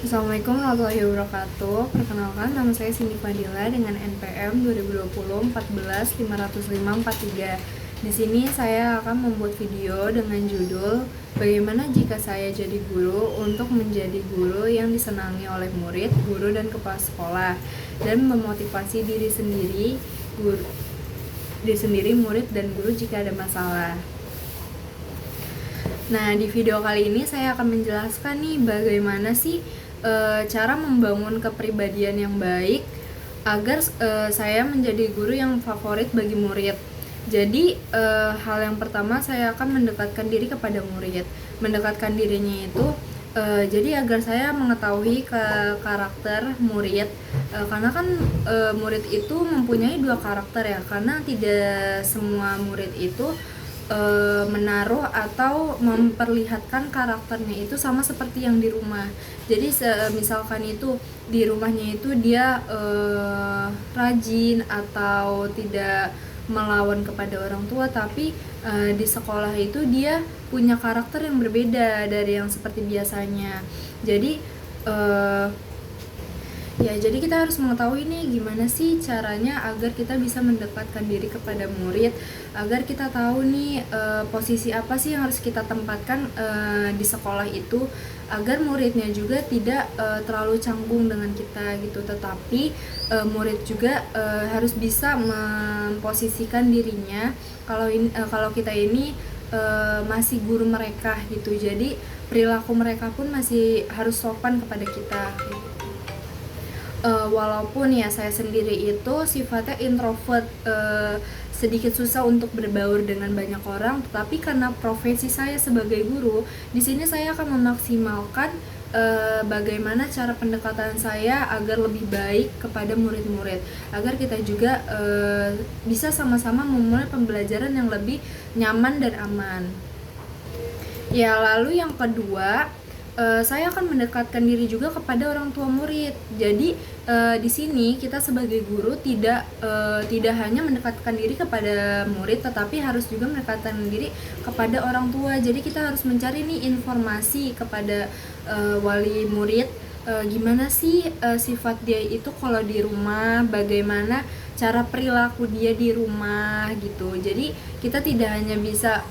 Assalamualaikum warahmatullahi wabarakatuh. Perkenalkan, nama saya Cindy Fadila dengan NPM 2020 14 505 43. Di sini saya akan membuat video dengan judul Bagaimana jika saya jadi guru untuk menjadi guru yang disenangi oleh murid, guru dan kepala sekolah, dan memotivasi diri sendiri, murid dan guru jika ada masalah. Nah, di video kali ini saya akan menjelaskan nih bagaimana sih cara membangun kepribadian yang baik agar saya menjadi guru yang favorit bagi murid. Jadi hal yang pertama, saya akan mendekatkan diri kepada murid. Mendekatkan dirinya itu jadi agar saya mengetahui karakter murid, karena kan murid itu mempunyai dua karakter ya, karena tidak semua murid itu menaruh atau memperlihatkan karakternya itu sama seperti yang di rumah. Jadi misalkan itu di rumahnya itu dia rajin atau tidak melawan kepada orang tua, tapi di sekolah itu dia punya karakter yang berbeda dari yang seperti biasanya. Jadi jadi kita harus mengetahui nih gimana sih caranya agar kita bisa mendekatkan diri kepada murid, agar kita tahu nih posisi apa sih yang harus kita tempatkan di sekolah itu, agar muridnya juga tidak terlalu canggung dengan kita gitu. Tetapi murid juga harus bisa memposisikan dirinya kalau kita ini masih guru mereka gitu. Jadi perilaku mereka pun masih harus sopan kepada kita gitu. Walaupun ya saya sendiri itu sifatnya introvert, sedikit susah untuk berbaur dengan banyak orang, tetapi karena profesi saya sebagai guru, di sini saya akan memaksimalkan bagaimana cara pendekatan saya agar lebih baik kepada murid-murid, agar kita juga bisa sama-sama memulai pembelajaran yang lebih nyaman dan aman. Ya, lalu yang kedua, saya akan mendekatkan diri juga kepada orang tua murid. Jadi di sini kita sebagai guru tidak hanya mendekatkan diri kepada murid, tetapi harus juga mendekatkan diri kepada orang tua. Jadi kita harus mencari nih informasi kepada wali murid, gimana sih sifat dia itu kalau di rumah, bagaimana cara perilaku dia di rumah gitu. Jadi kita tidak hanya bisa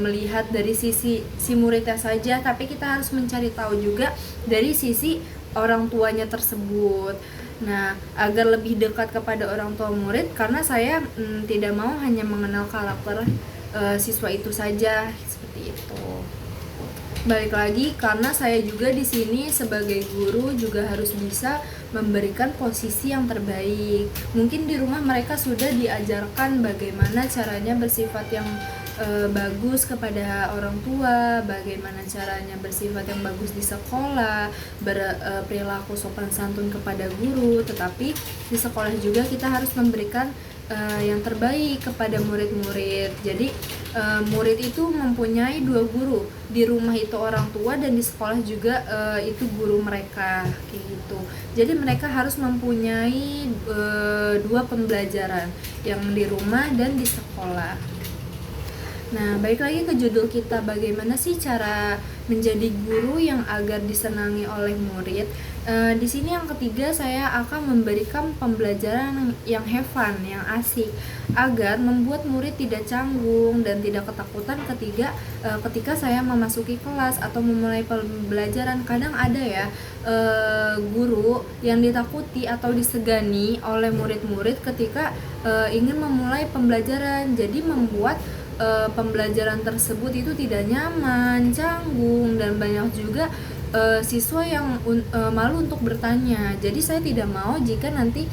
melihat dari sisi si muridnya saja, tapi kita harus mencari tahu juga dari sisi orang tuanya tersebut. Nah, agar lebih dekat kepada orang tua murid, karena saya tidak mau hanya mengenal karakter siswa itu saja, seperti itu. Balik lagi, karena saya juga di sini sebagai guru juga harus bisa memberikan posisi yang terbaik. Mungkin di rumah mereka sudah diajarkan bagaimana caranya bersifat yang bagus kepada orang tua, bagaimana caranya bersifat yang bagus di sekolah, perilaku sopan santun kepada guru. Tetapi di sekolah juga kita harus memberikan yang terbaik kepada murid-murid. Jadi murid itu mempunyai dua guru, di rumah itu orang tua dan di sekolah juga itu guru mereka, kayak gitu. Jadi mereka harus mempunyai dua pembelajaran, yang di rumah dan di sekolah. Nah, balik lagi ke judul kita, bagaimana sih cara menjadi guru yang agar disenangi oleh murid. Di sini yang ketiga, saya akan memberikan pembelajaran yang have fun, yang asik, agar membuat murid tidak canggung dan tidak ketakutan ketika saya memasuki kelas atau memulai pembelajaran. Kadang ada ya guru yang ditakuti atau disegani oleh murid-murid ketika ingin memulai pembelajaran, jadi membuat pembelajaran tersebut itu tidak nyaman, canggung, dan banyak juga siswa yang malu untuk bertanya. Jadi saya tidak mau jika nanti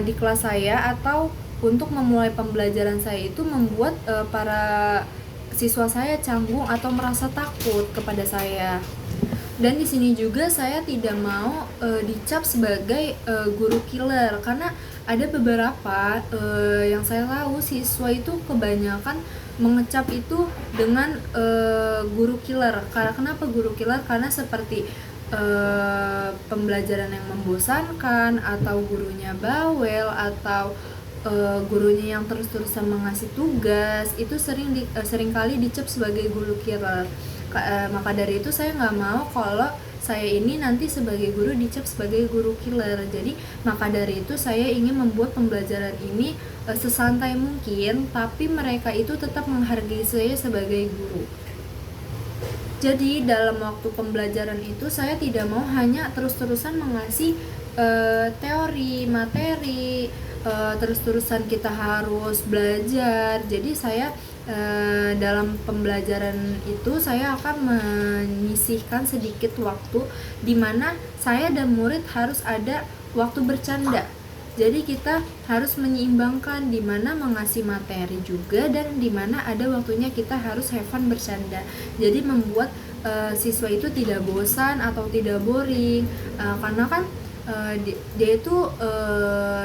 di kelas saya atau untuk memulai pembelajaran saya itu membuat para siswa saya canggung atau merasa takut kepada saya. Dan di sini juga saya tidak mau dicap sebagai guru killer, karena ada beberapa yang saya tahu siswa itu kebanyakan mengecap itu dengan guru killer. Karena kenapa guru killer? Karena seperti pembelajaran yang membosankan, atau gurunya bawel, atau gurunya yang terus-terusan mengasih tugas, itu seringkali dicap sebagai guru killer. Maka dari itu saya nggak mau kalau saya ini nanti sebagai guru dicap sebagai guru killer. Jadi maka dari itu saya ingin membuat pembelajaran ini sesantai mungkin, tapi mereka itu tetap menghargai saya sebagai guru. Jadi dalam waktu pembelajaran itu saya tidak mau hanya terus-terusan mengasih teori, materi, terus-terusan kita harus belajar. Jadi saya dalam pembelajaran itu saya akan menyisihkan sedikit waktu di mana saya dan murid harus ada waktu bercanda. Jadi kita harus menyeimbangkan di mana mengasih materi juga dan di mana ada waktunya kita harus have fun bercanda. Jadi membuat siswa itu tidak bosan atau tidak boring, karena kan dia itu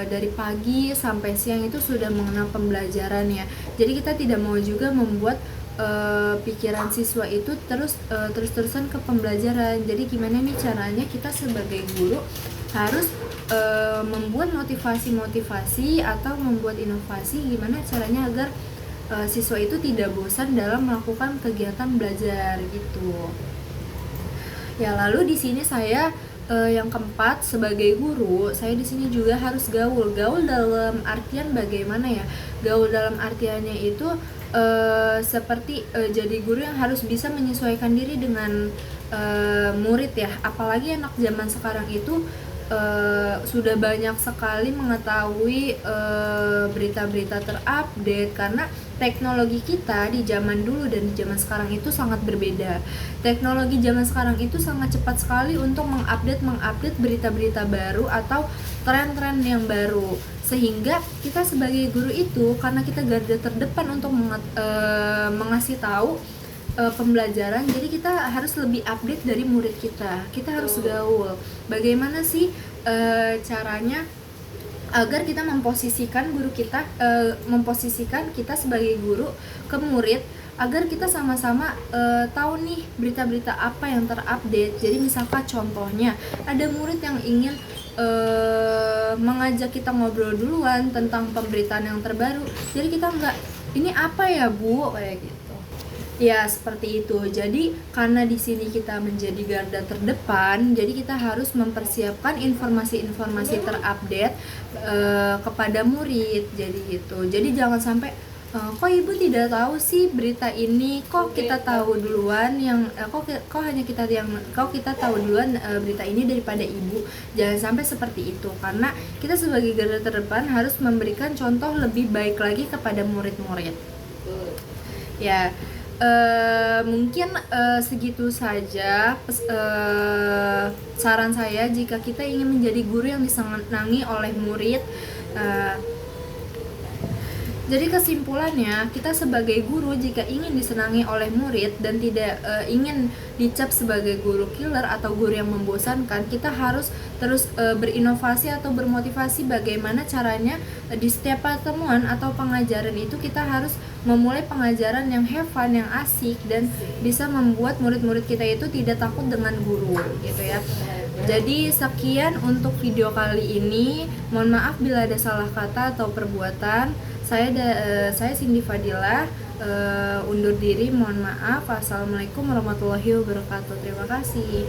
dari pagi sampai siang itu sudah mengenal pembelajaran ya. Jadi kita tidak mau juga membuat pikiran siswa itu terus-terusan ke pembelajaran. Jadi gimana nih caranya kita sebagai guru harus membuat motivasi atau membuat inovasi gimana caranya agar siswa itu tidak bosan dalam melakukan kegiatan belajar gitu. Ya, lalu di sini saya yang keempat, sebagai guru saya di sini juga harus gaul dalam artian bagaimana ya? Gaul dalam artiannya itu seperti jadi guru yang harus bisa menyesuaikan diri dengan murid ya. Apalagi anak zaman sekarang itu sudah banyak sekali mengetahui berita-berita terupdate, karena teknologi kita di zaman dulu dan di zaman sekarang itu sangat berbeda. Teknologi zaman sekarang itu sangat cepat sekali untuk mengupdate berita-berita baru atau tren-tren yang baru, sehingga kita sebagai guru itu karena kita garda terdepan untuk mengasih tahu pembelajaran, jadi kita harus lebih update dari murid kita. Kita harus gaul. Bagaimana sih caranya agar kita memposisikan memposisikan kita sebagai guru ke murid, agar kita sama-sama tahu nih berita-berita apa yang terupdate. Jadi misalkan contohnya ada murid yang ingin mengajak kita ngobrol duluan tentang pemberitaan yang terbaru. Jadi kita enggak, ini apa ya Bu, kayak gitu. Ya, seperti itu. Jadi karena di sini kita menjadi garda terdepan, jadi kita harus mempersiapkan informasi-informasi terupdate kepada murid. Jadi gitu. Jadi jangan sampai kok ibu tidak tahu sih berita ini, kok kita tahu duluan kok kita tahu duluan berita ini daripada ibu. Jangan sampai seperti itu, karena kita sebagai garda terdepan harus memberikan contoh lebih baik lagi kepada murid-murid. Ya, mungkin segitu saja saran saya. Jika kita ingin menjadi guru yang disenangi oleh murid, jadi kesimpulannya, kita sebagai guru jika ingin disenangi oleh murid dan tidak ingin dicap sebagai guru killer atau guru yang membosankan, kita harus terus berinovasi atau bermotivasi bagaimana caranya di setiap pertemuan atau pengajaran itu kita harus memulai pengajaran yang have fun, yang asik, dan bisa membuat murid-murid kita itu tidak takut dengan guru gitu ya. Jadi sekian untuk video kali ini. Mohon maaf bila ada salah kata atau perbuatan. Saya Cindy Fadila undur diri, mohon maaf. Assalamualaikum warahmatullahi wabarakatuh. Terima kasih.